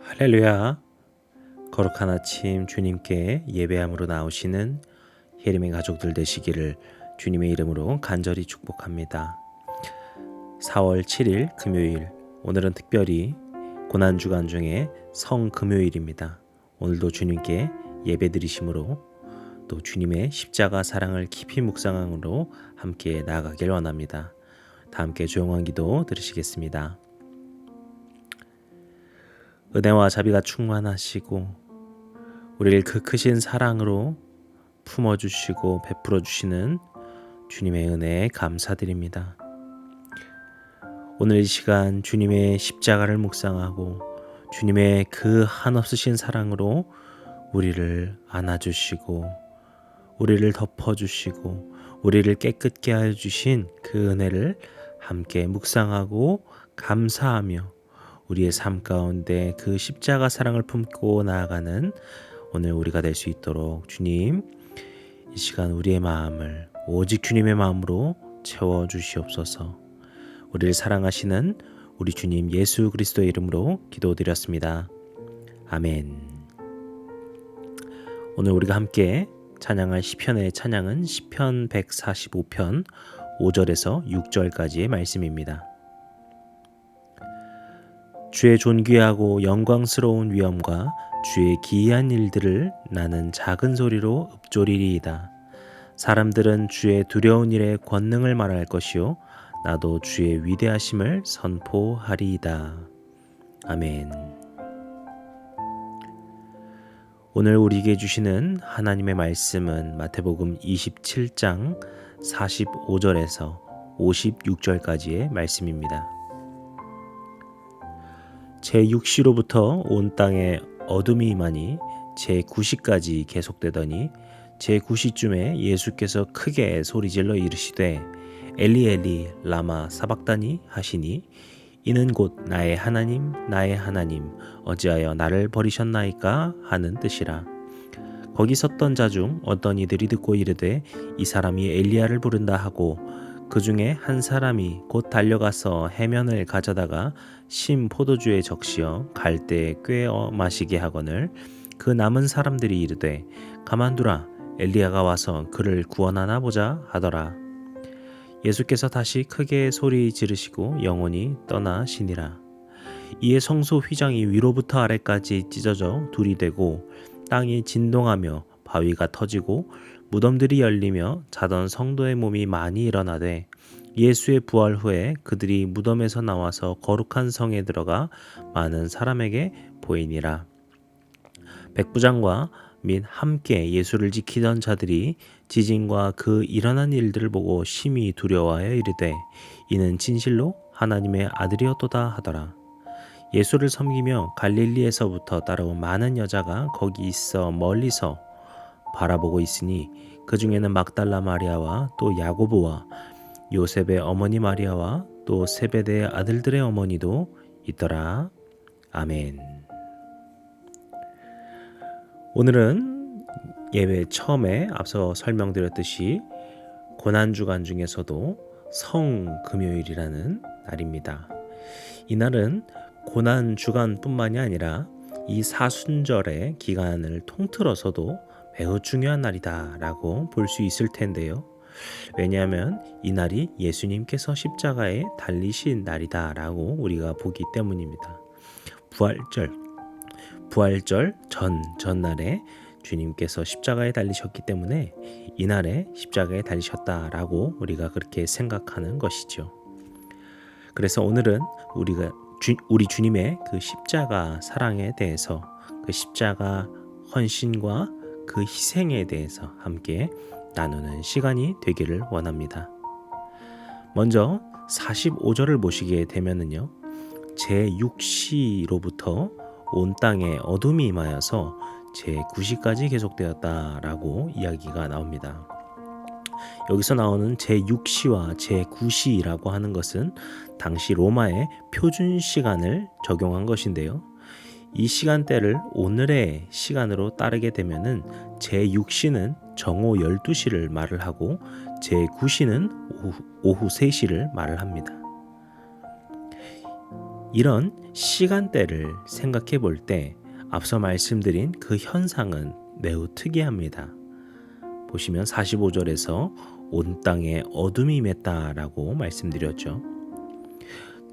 할렐루야. 거룩한 아침 주님께 예배함으로 나오시는 예림의 가족들 되시기를 주님의 이름으로 간절히 축복합니다. 4월 7일 금요일, 오늘은 특별히 고난주간 중에 성금요일입니다. 오늘도 주님께 예배 드리심으로 또 주님의 십자가 사랑을 깊이 묵상함으로 함께 나아가길 원합니다. 다 함께 조용한 기도 들으시겠습니다. 은혜와 자비가 충만하시고 우리를 그 크신 사랑으로 품어주시고 베풀어주시는 주님의 은혜에 감사드립니다. 오늘 이 시간 주님의 십자가를 묵상하고 주님의 그 한없으신 사랑으로 우리를 안아주시고 우리를 덮어주시고 우리를 깨끗게 하여 주신 그 은혜를 함께 묵상하고 감사하며 우리의 삶 가운데 그 십자가 사랑을 품고 나아가는 오늘 우리가 될 수 있도록 주님, 이 시간 우리의 마음을 오직 주님의 마음으로 채워주시옵소서. 우리를 사랑하시는 우리 주님 예수 그리스도의 이름으로 기도드렸습니다. 아멘. 오늘 우리가 함께 찬양할 시편의 찬양은 시편 145편 5절에서 6절까지의 말씀입니다. 주의 존귀하고 영광스러운 위엄과 주의 기이한 일들을 나는 작은 소리로 읊조리리이다. 사람들은 주의 두려운 일의 권능을 말할 것이요 나도 주의 위대하심을 선포하리이다. 아멘. 오늘 우리에게 주시는 하나님의 말씀은 마태복음 27장 45절에서 56절까지의 말씀입니다. 제6시로부터 온 땅에 어둠이 임하니 제9시까지 계속되더니 제9시쯤에 예수께서 크게 소리질러 이르시되 엘리 엘리 라마 사박다니 하시니 이는 곧 나의 하나님 어찌하여 나를 버리셨나이까 하는 뜻이라. 거기 섰던 자 중 어떤 이들이 듣고 이르되 이 사람이 엘리야를 부른다 하고 그 중에 한 사람이 곧 달려가서 해면을 가져다가 심 포도주에 적시어 갈대에 꿰어 마시게 하거늘 그 남은 사람들이 이르되 가만두라 엘리야가 와서 그를 구원하나 보자 하더라. 예수께서 다시 크게 소리 지르시고 영원히 떠나시니라. 이에 성소 휘장이 위로부터 아래까지 찢어져 둘이 되고 땅이 진동하며 바위가 터지고 무덤들이 열리며 자던 성도의 몸이 많이 일어나되 예수의 부활 후에 그들이 무덤에서 나와서 거룩한 성에 들어가 많은 사람에게 보이니라. 백부장과 및 함께 예수를 지키던 자들이 지진과 그 일어난 일들을 보고 심히 두려워하여 이르되 이는 진실로 하나님의 아들이었도다 하더라. 예수를 섬기며 갈릴리에서부터 따라온 많은 여자가 거기 있어 멀리서 바라보고 있으니 그 중에는 막달라 마리아와 또 야고보와 요셉의 어머니 마리아와 또 세베대의 아들들의 어머니도 있더라. 아멘. 오늘은 예배 처음에 앞서 설명드렸듯이 고난주간 중에서도 성금요일이라는 날입니다. 이날은 고난주간뿐만이 아니라 이 사순절의 기간을 통틀어서도 매우 중요한 날이다라고 볼 수 있을 텐데요. 왜냐하면 이 날이 예수님께서 십자가에 달리신 날이다라고 우리가 보기 때문입니다. 부활절 전날에 주님께서 십자가에 달리셨기 때문에 이날에 십자가에 달리셨다라고 우리가 그렇게 생각하는 것이죠. 그래서 오늘은 우리 주님의 그 십자가 사랑에 대해서 그 십자가 헌신과 그 희생에 대해서 함께 나누는 시간이 되기를 원합니다. 먼저 45절을 보시게 되면은요, 제6시로부터 온 땅에 어둠이 임하여서 제9시까지 계속되었다라고 이야기가 나옵니다. 여기서 나오는 제6시와 제9시라고 하는 것은 당시 로마의 표준 시간을 적용한 것인데요. 이 시간대를 오늘의 시간으로 따르게 되면은 제6시는 정오 12시를 말을 하고 제9시는 오후 3시를 말을 합니다. 이런 시간대를 생각해 볼 때 앞서 말씀드린 그 현상은 매우 특이합니다. 보시면 45절에서 온 땅에 어둠이 임했다라고 말씀드렸죠.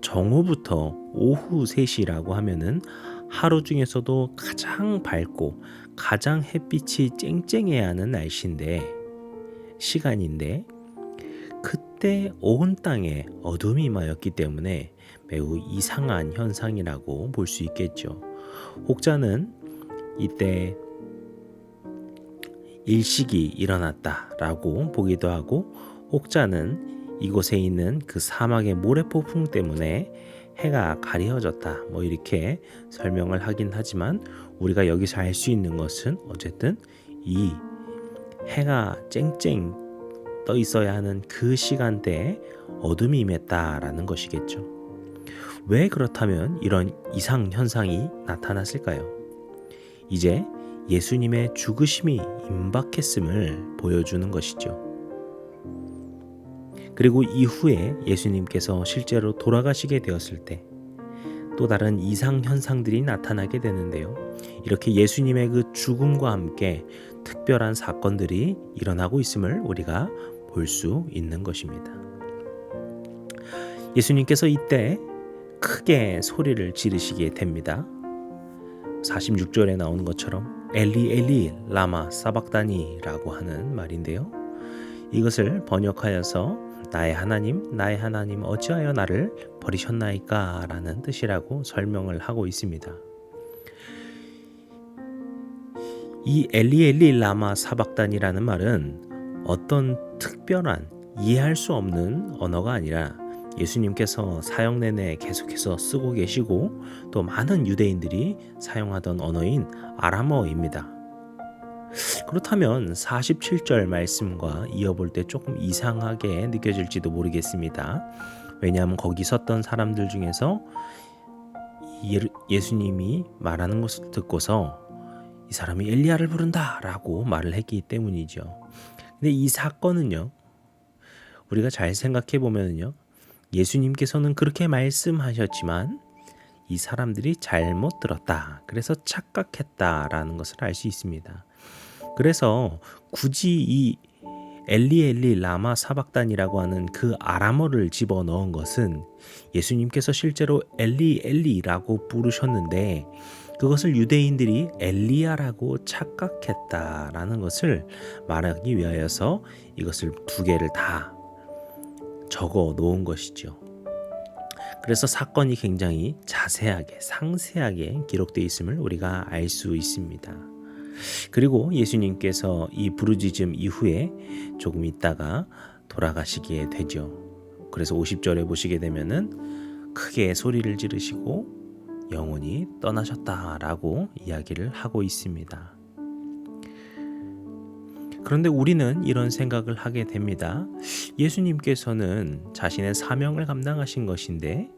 정오부터 오후 3시라고 하면은 하루 중에서도 가장 밝고 가장 햇빛이 쨍쨍해야 하는 시간인데 그때 온 땅에 어둠이 임하였기 때문에 매우 이상한 현상이라고 볼 수 있겠죠. 혹자는 이때 일식이 일어났다라고 보기도 하고, 혹자는 이곳에 있는 그 사막의 모래폭풍 때문에 해가 가려졌다 이렇게 설명을 하긴 하지만, 우리가 여기서 알 수 있는 것은 어쨌든 이 해가 쨍쨍 떠 있어야 하는 그 시간대에 어둠이 임했다라는 것이겠죠. 왜 그렇다면 이런 이상 현상이 나타났을까요? 이제 예수님의 죽으심이 임박했음을 보여주는 것이죠. 그리고 이후에 예수님께서 실제로 돌아가시게 되었을 때 또 다른 이상 현상들이 나타나게 되는데요. 이렇게 예수님의 그 죽음과 함께 특별한 사건들이 일어나고 있음을 우리가 볼 수 있는 것입니다. 예수님께서 이때 크게 소리를 지르시게 됩니다. 46절에 나오는 것처럼 엘리 엘리 라마 사박다니라고 하는 말인데요. 이것을 번역하여서 나의 하나님 어찌하여 나를 버리셨나이까 라는 뜻이라고 설명을 하고 있습니다. 이 엘리 엘리 라마 사박단이라는 말은 어떤 특별한 이해할 수 없는 언어가 아니라 예수님께서 사역 내내 계속해서 쓰고 계시고 또 많은 유대인들이 사용하던 언어인 아람어입니다. 그렇다면 47절 말씀과 이어볼 때 조금 이상하게 느껴질지도 모르겠습니다. 왜냐하면 거기 섰던 사람들 중에서 예수님이 말하는 것을 듣고서 이 사람이 엘리야를 부른다 라고 말을 했기 때문이죠. 근데 이 사건은요, 우리가 잘 생각해 보면요, 예수님께서는 그렇게 말씀하셨지만 이 사람들이 잘못 들었다, 그래서 착각했다라는 것을 알 수 있습니다. 그래서 굳이 이 엘리 엘리 라마 사박단이라고 하는 그 아람어를 집어넣은 것은 예수님께서 실제로 엘리 엘리라고 부르셨는데 그것을 유대인들이 엘리야라고 착각했다라는 것을 말하기 위하여서 이것을 두 개를 다 적어 놓은 것이죠. 그래서 사건이 굉장히 자세하게 상세하게 기록되어 있음을 우리가 알 수 있습니다. 그리고 예수님께서 이 부르짖음 이후에 조금 있다가 돌아가시게 되죠. 그래서 50절에 보시게 되면은 크게 소리를 지르시고 영원히 떠나셨다라고 이야기를 하고 있습니다. 그런데 우리는 이런 생각을 하게 됩니다. 예수님께서는 자신의 사명을 감당하신 것인데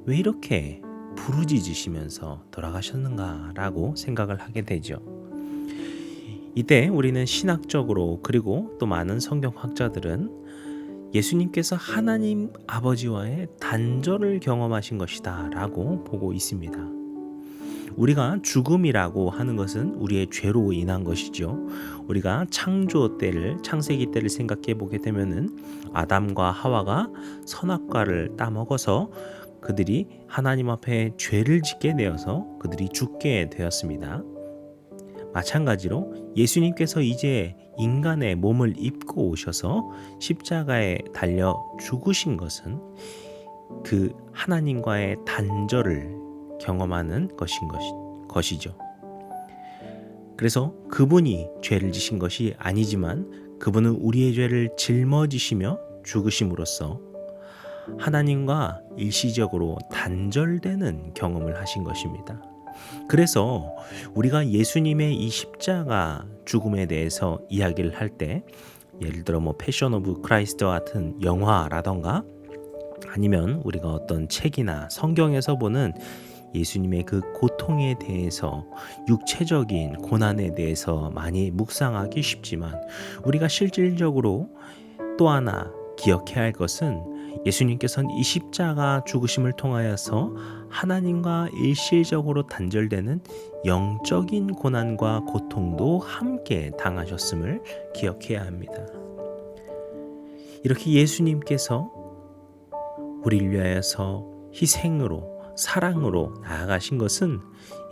왜 이렇게 부르짖으시면서 돌아가셨는가라고 생각을 하게 되죠. 이때 우리는 신학적으로 그리고 또 많은 성경학자들은 예수님께서 하나님 아버지와의 단절을 경험하신 것이다 라고 보고 있습니다. 우리가 죽음이라고 하는 것은 우리의 죄로 인한 것이죠. 우리가 창세기 때를 생각해 보게 되면은 아담과 하와가 선악과를 따먹어서 그들이 하나님 앞에 죄를 짓게 되어서 그들이 죽게 되었습니다. 마찬가지로 예수님께서 이제 인간의 몸을 입고 오셔서 십자가에 달려 죽으신 것은 그 하나님과의 단절을 경험하는 것이죠. 그래서 그분이 죄를 지신 것이 아니지만 그분은 우리의 죄를 짊어지시며 죽으심으로써 하나님과 일시적으로 단절되는 경험을 하신 것입니다. 그래서 우리가 예수님의 이 십자가 죽음에 대해서 이야기를 할 때 예를 들어 패션 오브 크라이스트와 같은 영화라던가 아니면 우리가 어떤 책이나 성경에서 보는 예수님의 그 고통에 대해서 육체적인 고난에 대해서 많이 묵상하기 쉽지만 우리가 실질적으로 또 하나 기억해야 할 것은 예수님께서는 이 십자가 죽으심을 통하여서 하나님과 일시적으로 단절되는 영적인 고난과 고통도 함께 당하셨음을 기억해야 합니다. 이렇게 예수님께서 우리를 위하여서 희생으로 사랑으로 나아가신 것은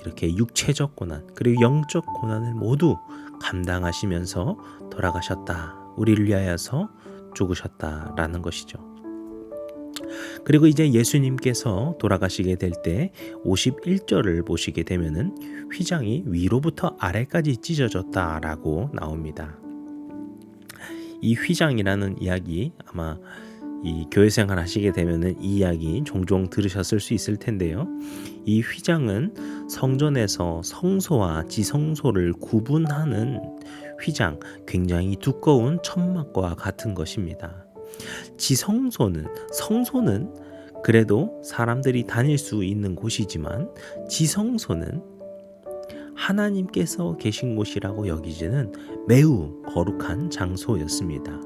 이렇게 육체적 고난 그리고 영적 고난을 모두 감당하시면서 돌아가셨다. 우리를 위하여서 죽으셨다라는 것이죠. 그리고 이제 예수님께서 돌아가시게 될 때 51절을 보시게 되면은 휘장이 위로부터 아래까지 찢어졌다라고 나옵니다. 이 휘장이라는 이야기 아마 이 교회 생활 하시게 되면은 이 이야기 종종 들으셨을 수 있을 텐데요. 이 휘장은 성전에서 성소와 지성소를 구분하는 휘장, 굉장히 두꺼운 천막과 같은 것입니다. 성소는 그래도 사람들이 다닐 수 있는 곳이지만 지성소는 하나님께서 계신 곳이라고 여기지는 매우 거룩한 장소였습니다.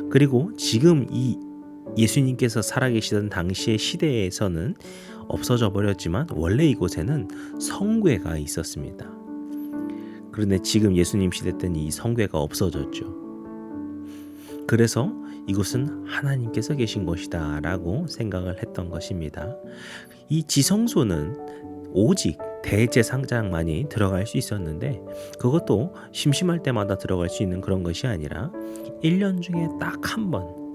그리고 지금 이 예수님께서 살아계시던 당시의 시대에서는 없어져 버렸지만 원래 이곳에는 성궤가 있었습니다. 그런데 지금 예수님 시대 때는 이 성궤가 없어졌죠. 그래서 이곳은 하나님께서 계신 곳이다 라고 생각을 했던 것입니다. 이 지성소는 오직 대제사장만이 들어갈 수 있었는데 그것도 심심할 때마다 들어갈 수 있는 그런 것이 아니라 1년 중에 딱 한 번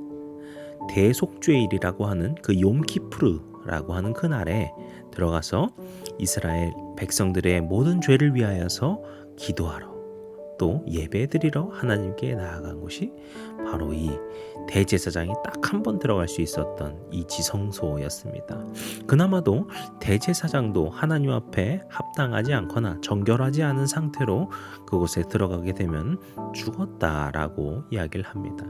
대속죄일이라고 하는 그 욤키푸르라고 하는 그날에 들어가서 이스라엘 백성들의 모든 죄를 위하여서 기도하러 또 예배드리러 하나님께 나아간 곳이 바로 이 대제사장이 딱 한 번 들어갈 수 있었던 이 지성소였습니다. 그나마도 대제사장도 하나님 앞에 합당하지 않거나 정결하지 않은 상태로 그곳에 들어가게 되면 죽었다라고 이야기를 합니다.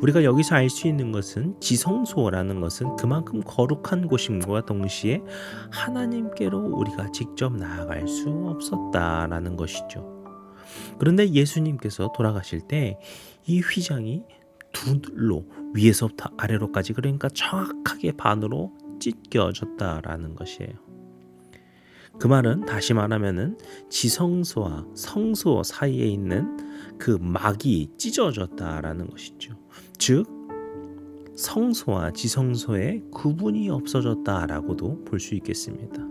우리가 여기서 알 수 있는 것은 지성소라는 것은 그만큼 거룩한 곳임과 동시에 하나님께로 우리가 직접 나아갈 수 없었다라는 것이죠. 그런데 예수님께서 돌아가실 때 이 휘장이 둘로 위에서부터 아래로까지 그러니까 정확하게 반으로 찢겨졌다라는 것이에요. 그 말은 다시 말하면은 지성소와 성소 사이에 있는 그 막이 찢어졌다라는 것이죠. 즉 성소와 지성소의 구분이 없어졌다라고도 볼 수 있겠습니다.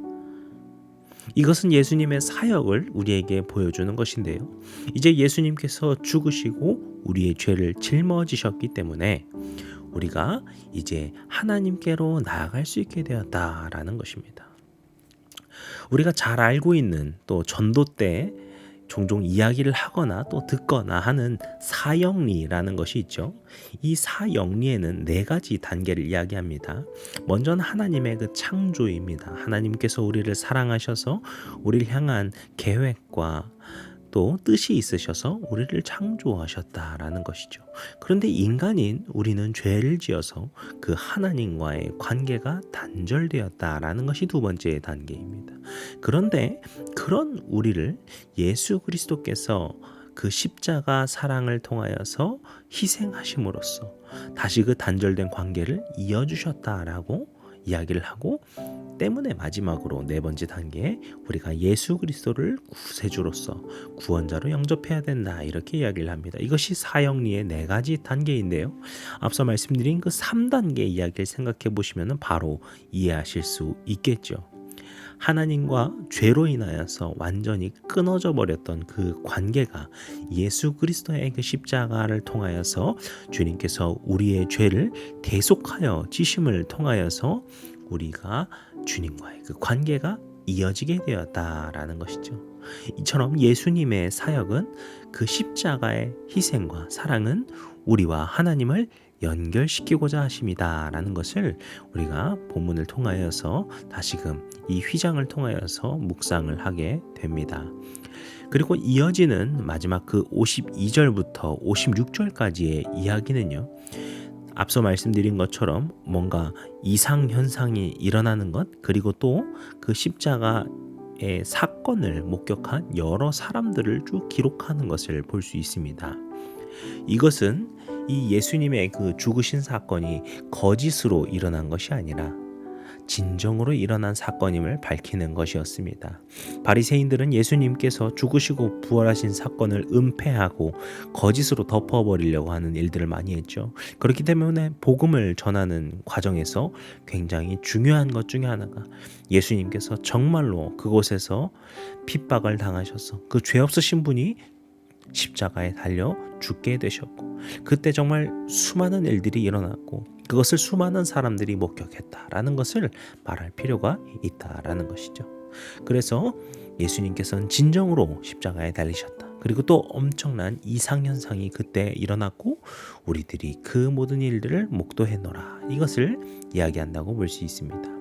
이것은 예수님의 사역을 우리에게 보여주는 것인데요. 이제 예수님께서 죽으시고 우리의 죄를 짊어지셨기 때문에 우리가 이제 하나님께로 나아갈 수 있게 되었다라는 것입니다. 우리가 잘 알고 있는 또 전도 때 종종 이야기를 하거나 또 듣거나 하는 사형리라는 것이 있죠. 이 사형리에는 4가지 단계를 이야기합니다. 먼저는 하나님의 그 창조입니다. 하나님께서 우리를 사랑하셔서 우리를 향한 계획과 또 뜻이 있으셔서 우리를 창조하셨다라는 것이죠. 그런데 인간인 우리는 죄를 지어서 그 하나님과의 관계가 단절되었다라는 것이 2번째 단계입니다. 그런데 그런 우리를 예수 그리스도께서 그 십자가 사랑을 통하여서 희생하심으로써 다시 그 단절된 관계를 이어주셨다라고 이야기를 하고 때문에 마지막으로 4번째 단계에 우리가 예수 그리스도를 구세주로서 구원자로 영접해야 된다 이렇게 이야기를 합니다. 이것이 사형리의 4가지 단계인데요. 앞서 말씀드린 그 3단계 이야기를 생각해 보시면 바로 이해하실 수 있겠죠. 하나님과 죄로 인하여서 완전히 끊어져 버렸던 그 관계가 예수 그리스도의 그 십자가를 통하여서 주님께서 우리의 죄를 대속하여 지심을 통하여서 우리가 주님과의 그 관계가 이어지게 되었다라는 것이죠. 이처럼 예수님의 사역은 그 십자가의 희생과 사랑은 우리와 하나님을 연결시키고자 하심이다라는 것을 우리가 본문을 통하여서 다시금 이 휘장을 통하여서 묵상을 하게 됩니다. 그리고 이어지는 마지막 그 52절부터 56절까지의 이야기는요. 앞서 말씀드린 것처럼 뭔가 이상현상이 일어나는 것 그리고 또 그 십자가의 사건을 목격한 여러 사람들을 쭉 기록하는 것을 볼 수 있습니다. 이것은 이 예수님의 그 죽으신 사건이 거짓으로 일어난 것이 아니라 진정으로 일어난 사건임을 밝히는 것이었습니다. 바리새인들은 예수님께서 죽으시고 부활하신 사건을 은폐하고 거짓으로 덮어버리려고 하는 일들을 많이 했죠. 그렇기 때문에 복음을 전하는 과정에서 굉장히 중요한 것 중에 하나가 예수님께서 정말로 그곳에서 핍박을 당하셔서 그 죄 없으신 분이 십자가에 달려 죽게 되셨고, 그때 정말 수많은 일들이 일어났고 그것을 수많은 사람들이 목격했다라는 것을 말할 필요가 있다라는 것이죠. 그래서 예수님께서는 진정으로 십자가에 달리셨다. 그리고 또 엄청난 이상현상이 그때 일어났고 우리들이 그 모든 일들을 목도했노라. 이것을 이야기한다고 볼 수 있습니다.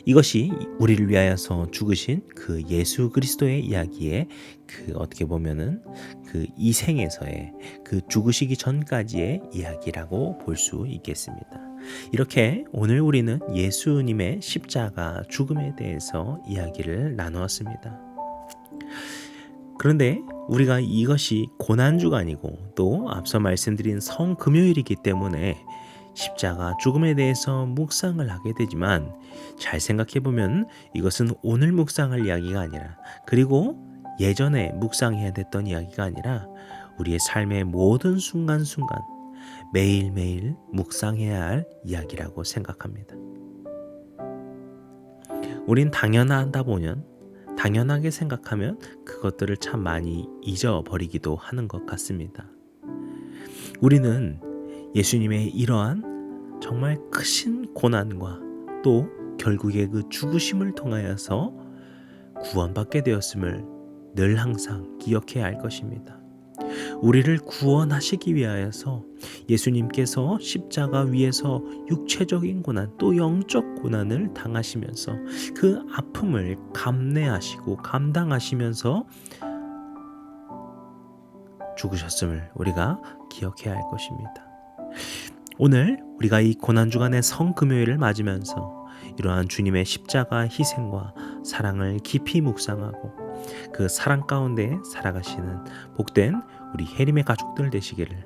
이것이 우리를 위하여서 죽으신 그 예수 그리스도의 이야기의 그 어떻게 보면은 그 이생에서의 그 죽으시기 전까지의 이야기라고 볼 수 있겠습니다. 이렇게 오늘 우리는 예수님의 십자가 죽음에 대해서 이야기를 나누었습니다. 그런데 우리가 이것이 고난주가 아니고 또 앞서 말씀드린 성금요일이기 때문에 십자가 죽음에 대해서 묵상을 하게 되지만, 잘 생각해보면 이것은 오늘 묵상할 이야기가 아니라, 그리고 예전에 묵상해야 됐던 이야기가 아니라 우리의 삶의 모든 순간순간 매일매일 묵상해야 할 이야기라고 생각합니다. 우린 당연하게 생각하면 그것들을 참 많이 잊어버리기도 하는 것 같습니다. 우리는 예수님의 이러한 정말 크신 고난과 또 결국에 그 죽으심을 통하여서 구원받게 되었음을 늘 항상 기억해야 할 것입니다. 우리를 구원하시기 위하여서 예수님께서 십자가 위에서 육체적인 고난 또 영적 고난을 당하시면서 그 아픔을 감내하시고 감당하시면서 죽으셨음을 우리가 기억해야 할 것입니다. 오늘 우리가 이 고난주간의 성금요일을 맞으면서 이러한 주님의 십자가 희생과 사랑을 깊이 묵상하고 그 사랑 가운데 살아가시는 복된 우리 혜림의 가족들 되시기를,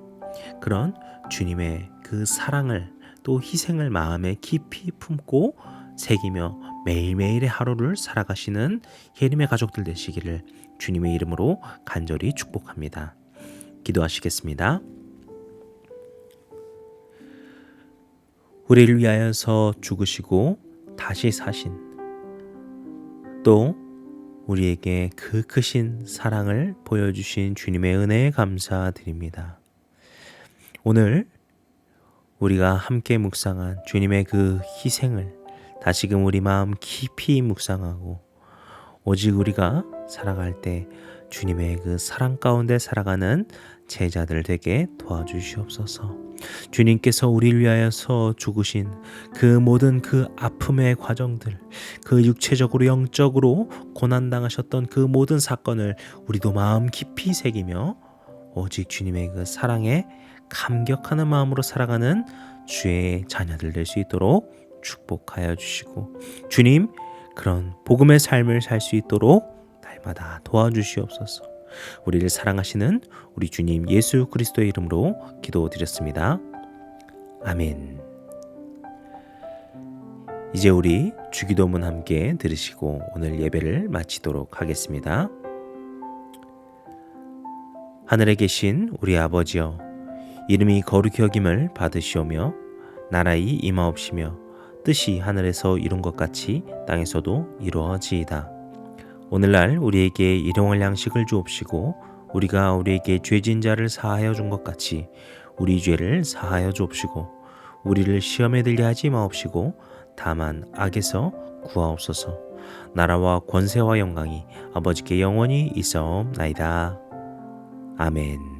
그런 주님의 그 사랑을 또 희생을 마음에 깊이 품고 새기며 매일매일의 하루를 살아가시는 혜림의 가족들 되시기를 주님의 이름으로 간절히 축복합니다. 기도하시겠습니다. 우리를 위하여서 죽으시고 다시 사신, 또 우리에게 그 크신 사랑을 보여주신 주님의 은혜에 감사드립니다. 오늘 우리가 함께 묵상한 주님의 그 희생을 다시금 우리 마음 깊이 묵상하고, 오직 우리가 살아갈 때 주님의 그 사랑 가운데 살아가는 제자들 되게 도와주시옵소서. 주님께서 우리를 위하여서 죽으신 그 모든 그 아픔의 과정들, 그 육체적으로 영적으로 고난당하셨던 그 모든 사건을 우리도 마음 깊이 새기며 오직 주님의 그 사랑에 감격하는 마음으로 살아가는 주의 자녀들 될 수 있도록 축복하여 주시고, 주님 그런 복음의 삶을 살 수 있도록 날마다 도와주시옵소서. 우리를 사랑하시는 우리 주님 예수 그리스도의 이름으로 기도드렸습니다. 아멘. 이제 우리 주기도문 함께 들으시고 오늘 예배를 마치도록 하겠습니다. 하늘에 계신 우리 아버지여, 이름이 거룩히 여김을 받으시오며 나라의 임하옵시며 뜻이 하늘에서 이룬 것 같이 땅에서도 이루어지이다. 오늘날 우리에게 일용할 양식을 주옵시고 우리가 우리에게 죄진 자를 사하여 준 것 같이 우리 죄를 사하여 주옵시고 우리를 시험에 들게 하지 마옵시고 다만 악에서 구하옵소서. 나라와 권세와 영광이 아버지께 영원히 있사옵나이다. 아멘.